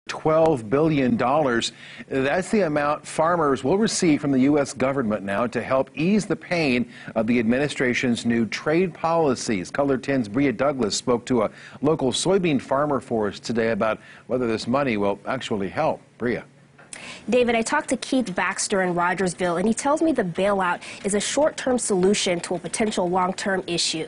$12 billion. That's the amount farmers will receive from the U.S. government now to help ease the pain of the administration's new trade policies. Color 10's Bria Douglas spoke to a local soybean farmer for us today about whether this money will actually help. Bria. David, I talked to Keith Baxter in Rogersville, and he tells me the bailout is a short-term solution to a potential long-term issue.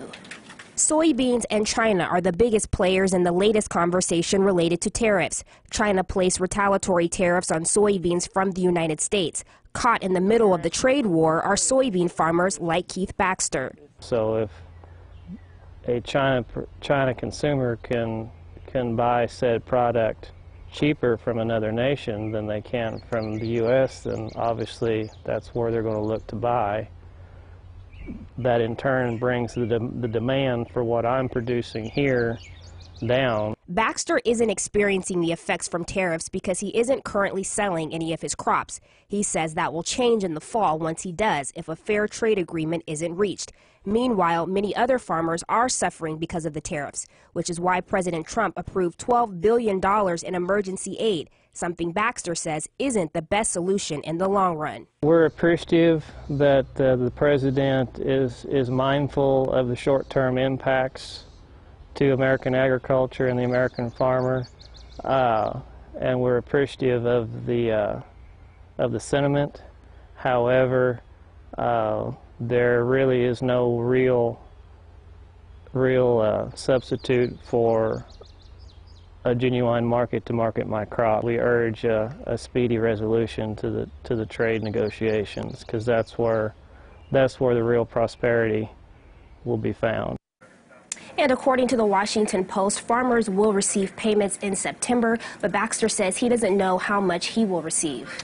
Soybeans and China are the biggest players in the latest conversation related to tariffs. China placed retaliatory tariffs on soybeans from the United States. Caught in the middle of the trade war are soybean farmers like Keith Baxter. So if a China consumer can buy said product cheaper from another nation than they can from the U.S., then obviously that's where they're going to look to buy. That in turn brings the demand for what I'm producing here down. Baxter isn't experiencing the effects from tariffs because he isn't currently selling any of his crops. He says that will change in the fall once he does, if a fair trade agreement isn't reached. Meanwhile, many other farmers are suffering because of the tariffs, which is why President Trump approved $12 billion in emergency aid, something Baxter says isn't the best solution in the long run. We're appreciative that the president is mindful of the short-term impacts to American agriculture and the American farmer, and we're appreciative of the sentiment. However, there really is no real substitute for a genuine market to market my crop. We urge a speedy resolution to the trade negotiations, because that's where the real prosperity will be found. And according to the Washington Post, farmers will receive payments in September, but Baxter says he doesn't know how much he will receive.